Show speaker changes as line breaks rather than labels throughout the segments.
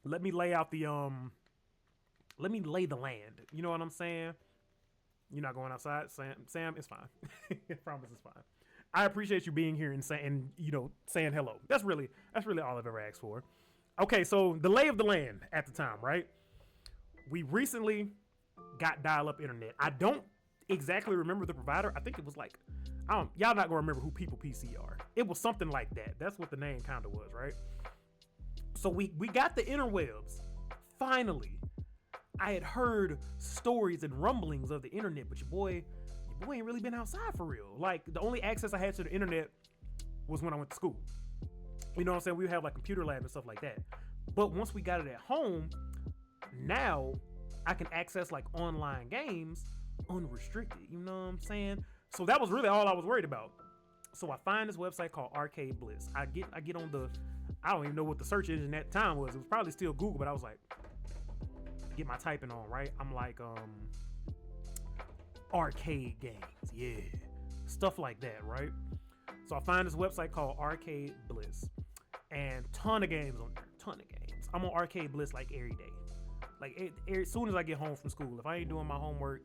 let me lay out the let me lay the land. You know what I'm saying? You're not going outside, Sam. Sam, it's fine. I promise it's fine. I appreciate you being here and saying, saying hello. That's really all I've ever asked for. Okay, so the lay of the land at the time, right? We recently got dial-up internet. I don't exactly remember the provider. I think it was like, y'all not gonna remember who People PC are. It was something like that. That's what the name kind of was, right? So we got the interwebs. Finally, I had heard stories and rumblings of the internet, but your boy ain't really been outside for real. Like, the only access I had to the internet was when I went to school. You know what I'm saying? We would have like computer lab and stuff like that. But once we got it at home, now I can access like online games unrestricted. You know what I'm saying? So that was really all I was worried about. So I find this website called Arcade Bliss. I get on the, I don't even know what the search engine at the time was. It was probably still Google, but I was like, get my typing on, right? I'm like, arcade games, yeah, stuff like that, right? So I find this website called Arcade Bliss, and ton of games on there, ton of games. I'm on Arcade Bliss like every day, like as soon as I get home from school. If I ain't doing my homework,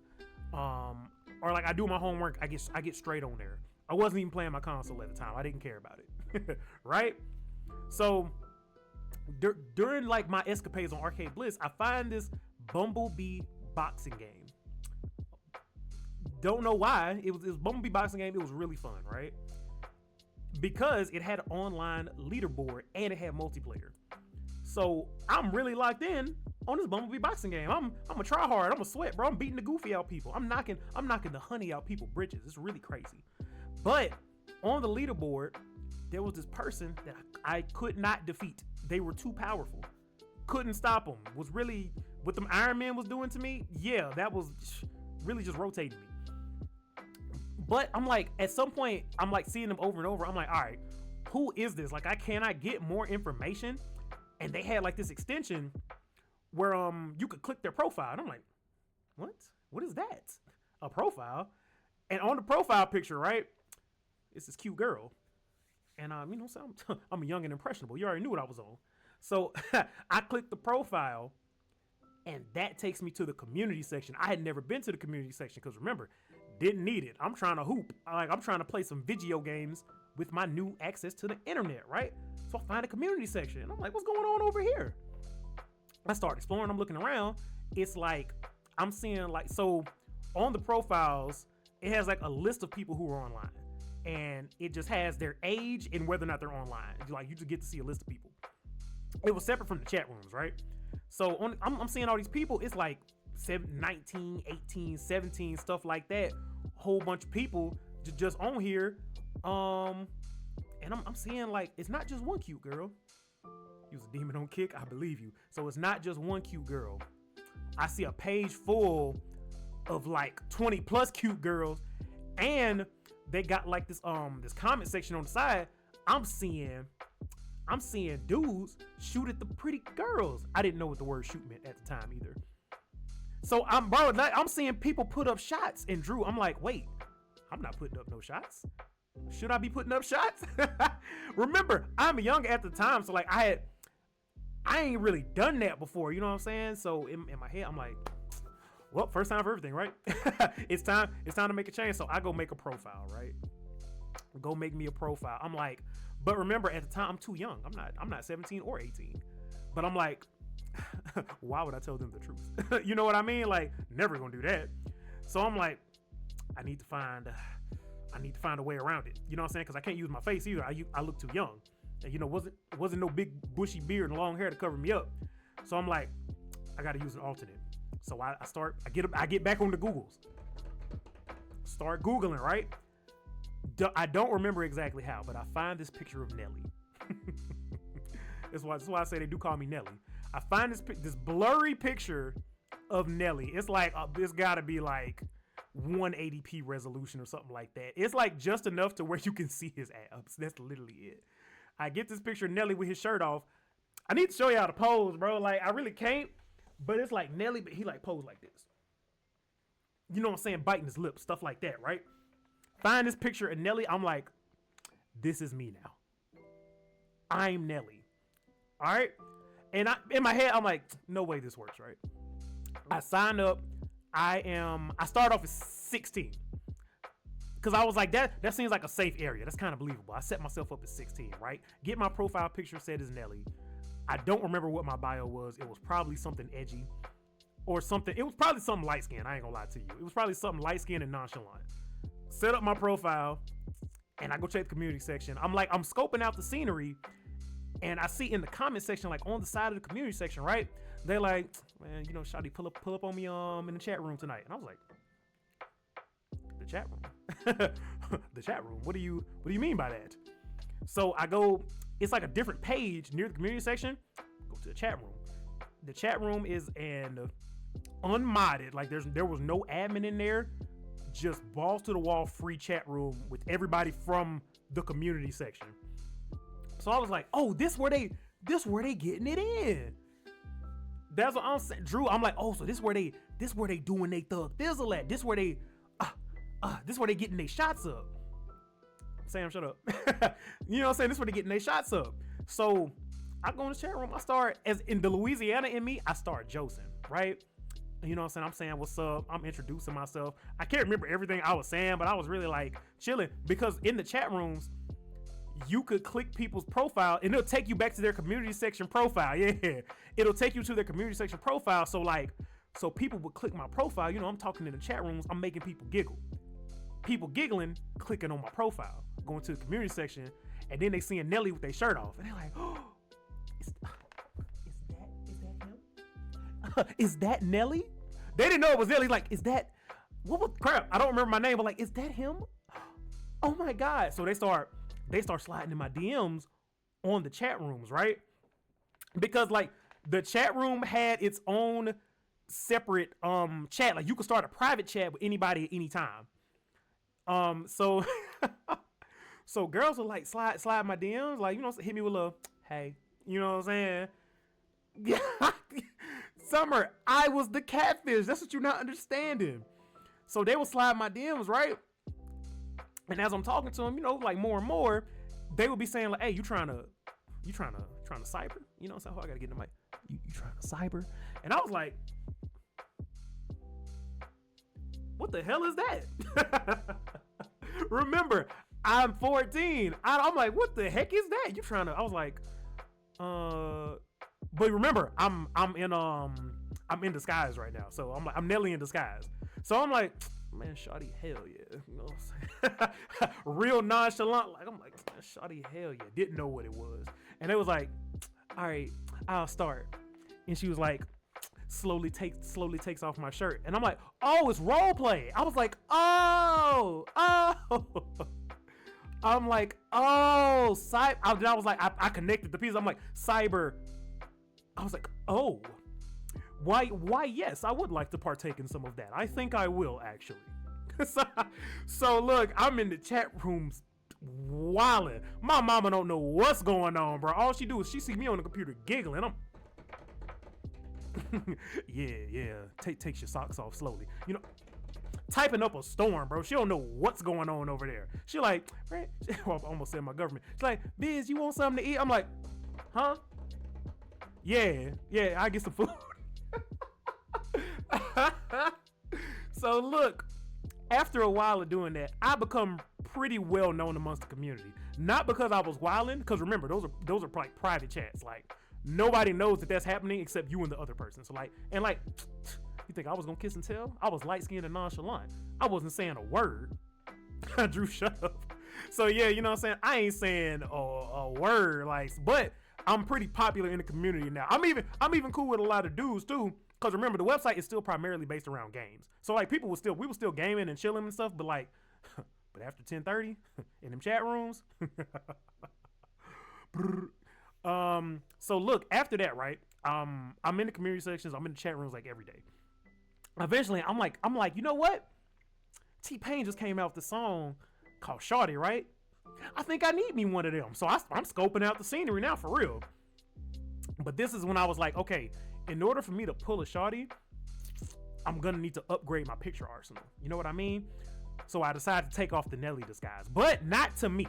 or like I do my homework, I get straight on there. I wasn't even playing my console at the time. I didn't care about it, right? So during like my escapades on Arcade Bliss, I find this Bumblebee boxing game. Don't know why. It was Bumblebee boxing game. It was really fun, right? Because it had an online leaderboard and it had multiplayer. So I'm really locked in on this Bumblebee boxing game. I'm a try hard. I'm a sweat, bro. I'm beating the goofy out people. I'm knocking the honey out people britches. It's really crazy. But on the leaderboard, there was this person that I could not defeat. They were too powerful. Couldn't stop them. Was really what them Iron Man was doing to me. Yeah, that was really just rotating me. But I'm like, at some point, I'm like seeing them over and over. I'm like, all right, who is this? Like, can I get more information? And they had like this extension where you could click their profile. And I'm like, what? What is that? A profile? And on the profile picture, right, it's this cute girl. And so I'm young and impressionable. You already knew what I was on. So I clicked the profile, and that takes me to the community section. I had never been to the community section because, remember, didn't need it. I'm trying to hoop. I'm trying to play some video games with my new access to the internet, right? So I find a community section, and I'm like, what's going on over here? I start exploring. I'm looking around. It's like I'm seeing like, so on the profiles, it has like a list of people who are online, and it just has their age and whether or not they're online. Like, you just get to see a list of people. It was separate from the chat rooms, right? So I'm seeing all these people. It's like 19, 18, 17, stuff like that. Whole bunch of people just on here. And I'm seeing like, it's not just one cute girl. You was a demon on kick, I believe you. So it's not just one cute girl. I see a page full of like 20 plus cute girls, and they got like this comment section on the side. I'm seeing dudes shoot at the pretty girls. I didn't know what the word shoot meant at the time either. So I'm seeing people put up shots, and Drew, I'm like, wait, I'm not putting up no shots. Should I be putting up shots? Remember, I'm young at the time, so like I ain't really done that before, you know what I'm saying? So in my head, I'm like, well, first time for everything, right? It's time to make a change. So I go make a profile, right? Go make me a profile. I'm like, but remember, at the time, I'm too young. I'm not 17 or 18. But I'm like, why would I tell them the truth? You know what I mean? Like, never gonna do that. So I'm like, I need to find a way around it. You know what I'm saying? Because I can't use my face either. I look too young. And wasn't no big bushy beard and long hair to cover me up. So I'm like, I gotta use an alternate. So I get back on the Googles. Start Googling, right? I don't remember exactly how, but I find this picture of Nelly. That's why I say they do call me Nelly. I find this blurry picture of Nelly. It's like it's gotta be like 180p resolution or something like that. It's like just enough to where you can see his abs. That's literally it. I get this picture of Nelly with his shirt off. I need to show you how to pose, bro. Like, I really can't, but it's like Nelly, but he like pose like this. You know what I'm saying? Biting his lips, stuff like that, right? Find this picture of Nelly. I'm like, this is me now. I'm Nelly. All right. And in my head, I'm like, no way this works, right? I signed up. I start off at 16. Because I was like, that seems like a safe area. That's kind of believable. I set myself up at 16, right? Get my profile picture set as Nelly. I don't remember what my bio was. It was probably something edgy or something. It was probably something light skinned. I ain't gonna lie to you. It was probably something light skinned and nonchalant. Set up my profile and I go check the community section. I'm scoping out the scenery and I see in the comment section, like on the side of the community section, right? They're like, man, you know, Shawty, pull up on me in the chat room tonight. And I was like, the chat room? The chat room? What do you mean by that? So I go, it's like a different page near the community section. Go to the chat room. The chat room is an unmodded, like there was no admin in there, just balls to the wall free chat room with everybody from the community section. So I was like, oh, this where they getting it in. That's what I'm saying, Drew. I'm like, oh, so this where they doing they thug thizzle at. This where they getting their shots up. Sam, shut up. You know what I'm saying? This where they getting their shots up. So I go in the chat room. I start, as in the Louisiana in me, I start josing, right? You know what I'm saying? I'm saying what's up. I'm introducing myself. I can't remember everything I was saying, but I was really like chilling because in the chat rooms, you could click people's profile and it'll take you back to their community section profile. Yeah, it'll take you to their community section profile. So people would click my profile. You know, I'm talking in the chat rooms. I'm making people giggle. People giggling, clicking on my profile, going to the community section, and then they seeing Nelly with their shirt off, and they're like, "Oh, is that him? Is that Nelly?" They didn't know it was Nelly. Like, is that what was crap? I don't remember my name, but like, is that him? Oh my god! So they start sliding in my DMs on the chat rooms, right? Because like the chat room had its own separate chat. Like you could start a private chat with anybody at any time. So so girls will like slide my DMs, like, you know, hit me with a hey, you know what I'm saying? Summer, I was the catfish. That's what you're not understanding. So they will slide my DMs, right? And as I'm talking to them, you know, like more and more, they will be saying like, hey, you trying to cyber? You know what I'm saying? Oh, I gotta get in the mic. You trying to cyber? And I was like, what the hell is that? Remember, I'm 14. I'm like, what the heck is that? You trying to? I was like, but remember, I'm in disguise right now. So I'm Nelly in disguise. So I'm like, man, shawty, hell yeah. You know what I'm saying? Real nonchalant. Like, I'm like, man, shawty, hell yeah. Didn't know what it was. And it was like, all right, I'll start. And she was like, slowly takes off my shirt. And I'm like, oh, it's role play. I was like, oh. I'm like, oh, cyber. I was like, I connected the pieces. I'm like, cyber. I was like, oh, why, yes, I would like to partake in some of that. I think I will, actually. So look, I'm in the chat rooms wilding. My mama don't know what's going on, bro. All she do is she see me on the computer giggling. I'm yeah. Takes your socks off slowly. You know, typing up a storm, bro. She don't know what's going on over there. She like, right? Well, I almost said my government. She's like, Biz, you want something to eat? I'm like, huh? Yeah, I get some food. So look, after a while of doing that, I become pretty well known amongst the community. Not because I was wilding, because remember, those are like private chats. Like, nobody knows that that's happening except you and the other person. So like, you think I was gonna kiss and tell? I was light skinned and nonchalant. I wasn't saying a word. Drew, shut up. So yeah, you know what I'm saying? I ain't saying a word, like, but I'm pretty popular in the community now. I'm even cool with a lot of dudes too. Cause remember, the website is still primarily based around games. So like we were still gaming and chilling and stuff, but like, but after 10:30 in them chat rooms. So look, after that, right? I'm in the community sections, I'm in the chat rooms like every day. Eventually, I'm like, you know what? T-Pain just came out with the song called Shawty, right? I think I need me one of them. So I'm scoping out the scenery now for real. But this is when I was like, okay, in order for me to pull a Shawty, I'm gonna need to upgrade my picture arsenal. You know what I mean? So I decided to take off the Nelly disguise, but not to me.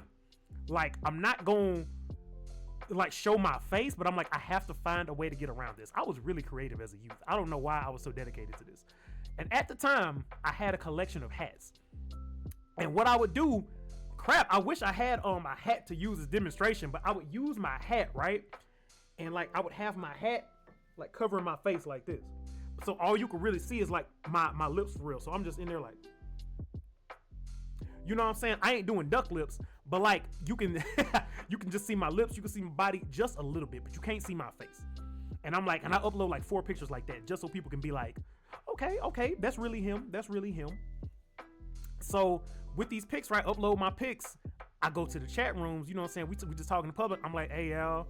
Like, I'm not going like show my face, but I'm like, I have to find a way to get around this. I was really creative as a youth. I don't know why I was so dedicated to this. And at the time, I had a collection of hats. And what I would do, crap, I wish I had a hat to use as demonstration, but I would use my hat, right? And like I would have my hat like covering my face like this. So all you can really see is like my lips for real. So I'm just in there like, you know what I'm saying? I ain't doing duck lips, but like you can you can just see my lips, you can see my body just a little bit, but you can't see my face. And I'm like, and I upload like 4 pictures like that just so people can be like, okay, that's really him. That's really him. So with these pics, right, upload my pics, I go to the chat rooms, you know what I'm saying? We just talking in public. I'm like, hey, y'all,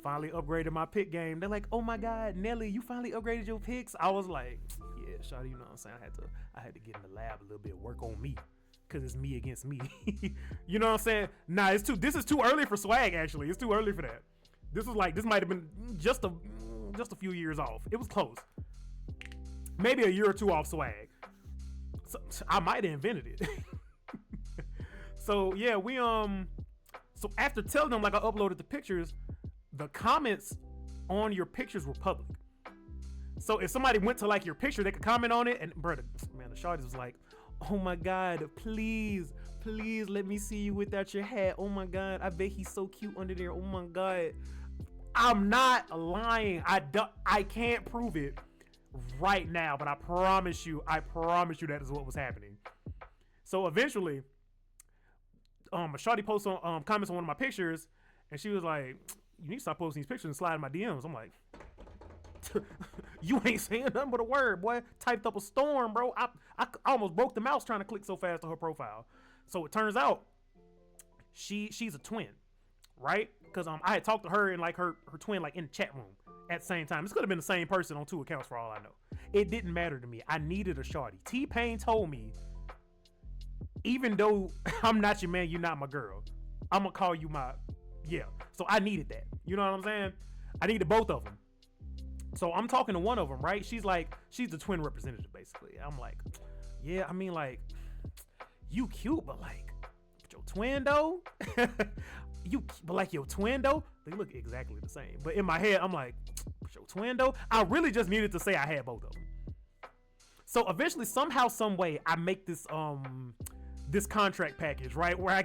finally upgraded my pic game. They're like, oh my God, Nelly, you finally upgraded your pics? I was like, yeah, shawty, you know what I'm saying? I had to get in the lab a little bit, work on me. Cause it's me against me. You know what I'm saying? Nah, this is too early for swag, actually. It's too early for that. This might have been just a few years off. It was close. Maybe a year or 2 off swag. So I might have invented it. So yeah, so after telling them like I uploaded the pictures, the comments on your pictures were public. So if somebody went to like your picture, they could comment on it. And brother, man, the shawty was like, oh my God, please let me see you without your hat. Oh my God, I bet he's so cute under there. Oh my God. I'm not lying. I can't prove it right now, but I promise you that is what was happening. So eventually, a shawty posts on comments on one of my pictures, and she was like, you need to stop posting these pictures and slide in my DMs. I'm like, you ain't saying nothing but a word, boy. Typed up a storm, bro. I almost broke the mouse trying to click so fast on her profile. So it turns out she's a twin, right? Because I had talked to her and like her twin like in the chat room at the same time. This could have been the same person on 2 accounts for all I know. It didn't matter to me. I needed a shawty. T-Pain told me, even though I'm not your man, you're not my girl, I'm gonna call you my, yeah. So I needed that. You know what I'm saying? I needed both of them. So I'm talking to one of them, right? She's the twin representative, basically. I'm like, yeah, I mean, like, you cute, but like, your twin though? But like your twin though? They look exactly the same. But in my head, I'm like, your twin though? I really just needed to say I had both of them. So eventually, somehow, some way, I make this this contract package, right? Where I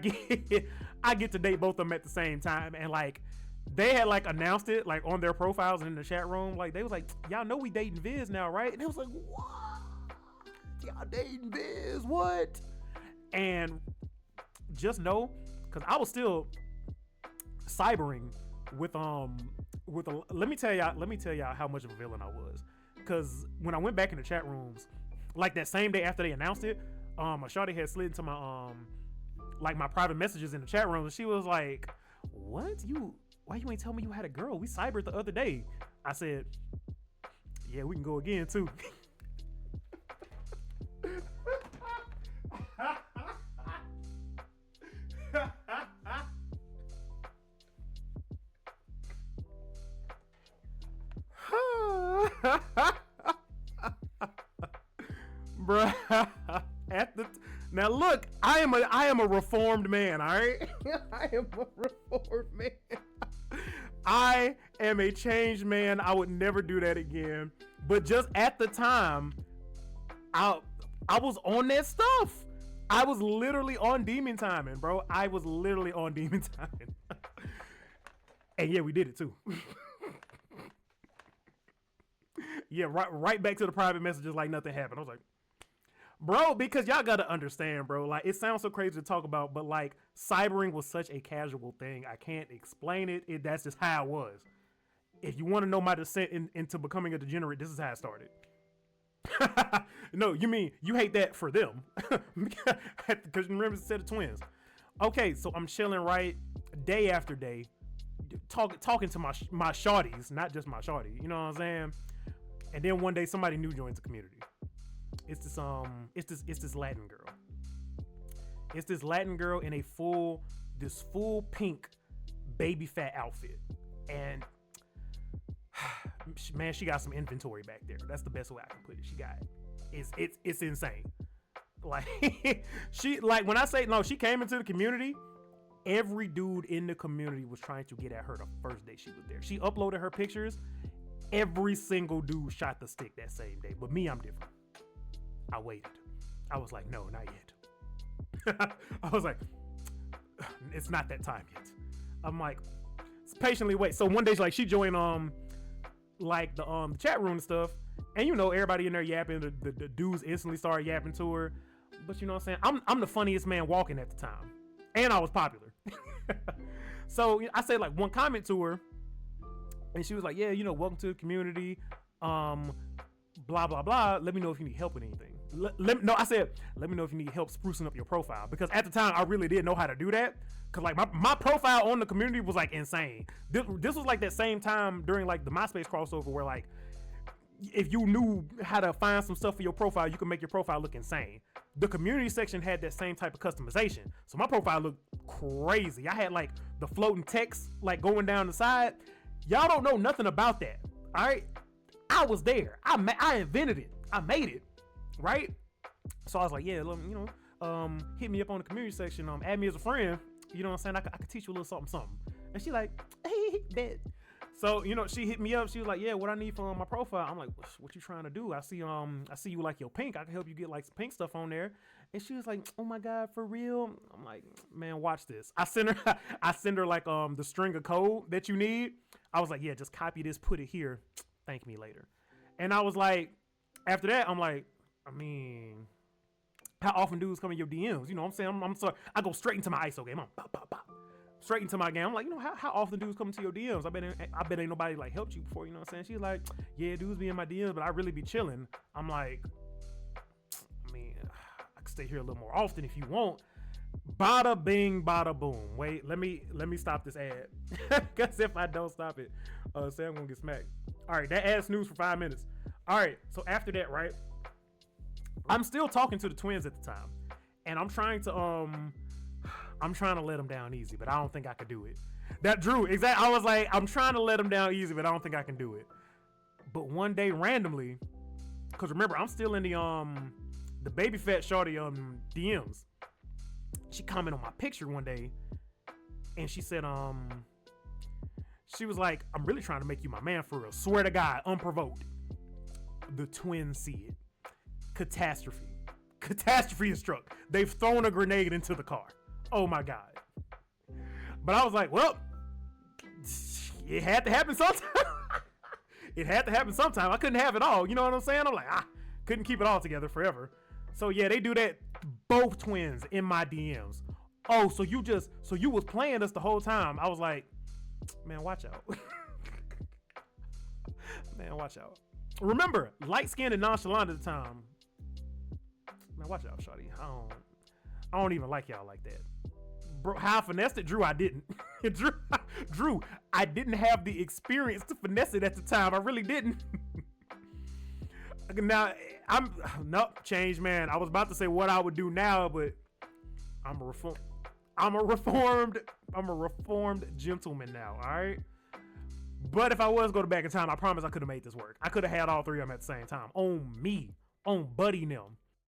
get to date both of them at the same time. And like, they had like announced it like on their profiles and in the chat room. Like they was like, y'all know we dating Viz now, right? And they was like, what? Y'all dating Viz? What? And just know, cause I was still cybering with let me tell y'all how much of a villain I was. Cause when I went back in the chat rooms, like that same day after they announced it, a shawty had slid into my like my private messages in the chat room, and she was like, what? Why you ain't tell me you had a girl? We cybered the other day. I said, yeah, we can go again too. Bruh. Now look, I am a reformed man, all right? I am a reformed man. I am a changed man. I would never do that again. But just at the time, I was on that stuff. I was literally on demon timing, bro. I was literally on demon timing. And yeah, we did it too. Yeah, right back to the private messages like nothing happened. I was like, bro, because y'all gotta understand, bro. Like, it sounds so crazy to talk about, but like, cybering was such a casual thing. I can't explain it. That's just how it was. If you want to know my descent into becoming a degenerate, this is how it started. No, you mean you hate that for them? Because remember, it's a set of twins. Okay, so I'm chilling right day after day, talking to my shawties, not just my shawty. You know what I'm saying? And then one day somebody new joins the community. It's this Latin girl. It's this Latin girl in a full pink baby fat outfit. And man, she got some inventory back there. That's the best way I can put it. She got it's insane. Like she, like, when I say no, she came into the community every dude in the community was trying to get at her the first day she was there. She uploaded her pictures. Every single dude shot the stick that same day. But me, I'm different. I waited. I was like, no, not yet. I was like, it's not that time yet. I'm like, patiently wait. So one day, like, she joined like the chat room and stuff, and you know, everybody in there yapping. The dudes instantly started yapping to her. But you know what I'm saying? I'm the funniest man walking at the time, and I was popular. So I said like one comment to her, and she was like, yeah, you know, welcome to the community. Blah blah blah. Let me know if you need help with anything. I said, let me know if you need help sprucing up your profile, because at the time I really didn't know how to do that. Cause like my profile on the community was like insane. This was like that same time during like the MySpace crossover where like if you knew how to find some stuff for your profile, you could make your profile look insane. The community section had that same type of customization, so my profile looked crazy. I had like the floating text like going down the side. Y'all don't know nothing about that. All right, I was there. I invented it. I made it. Right? So I was like, yeah, you know, hit me up on the community section. Add me as a friend. You know what I'm saying? I could teach you a little something. And she like, hey, that. So, you know, she hit me up. She was like, yeah, what I need for my profile. I'm like, what you trying to do? I see you like your pink. I can help you get like some pink stuff on there. And she was like, oh my God, for real? I'm like, man, watch this. I send her like the string of code that you need. I was like, yeah, just copy this, put it here. Thank me later. And I was like, after that, I'm like, I mean, how often dudes come in your DMs? You know what I'm saying? I'm sorry. I go straight into my ISO game. I'm pop, pop, pop. Straight into my game. I'm like, you know, how often dudes come into your DMs? I bet ain't nobody like helped you before, you know what I'm saying? She's like, yeah, dudes be in my DMs, but I really be chilling. I'm like, I mean, I can stay here a little more often if you want. Bada bing, bada boom. Wait, let me stop this ad. Because if I don't stop it, say I'm gonna get smacked. All right, that ad snooze for 5 minutes. All right, so after that, right? I'm still talking to the twins at the time, and I'm trying to let them down easy, but I don't think I could do it. That Drew, exactly. I was like, I'm trying to let them down easy, but I don't think I can do it. But one day, randomly, because remember, I'm still in the baby fat shorty DMs. She commented on my picture one day, and she said, she was like, I'm really trying to make you my man for real. Swear to God, unprovoked. The twins see it. Catastrophe is struck. They've thrown a grenade into the car. Oh my God. But I was like, well, it had to happen sometime. It had to happen sometime. I couldn't have it all. You know what I'm saying? I'm like, couldn't keep it all together forever. So yeah, they do that. Both twins in my DMs. Oh, so you was playing us the whole time. I was like, man, watch out. Man, watch out. Remember, light skinned and nonchalant at the time. Man, watch out, shawty. I don't even like y'all like that. Bro, how I finessed it, Drew, I didn't. Drew, I didn't have the experience to finesse it at the time. I really didn't. Now, change, man. I was about to say what I would do now, but I'm a reformed gentleman now, all right? But if I was going back in time, I promise I could have made this work. I could have had all three of them at the same time. On me. On Buddy and them.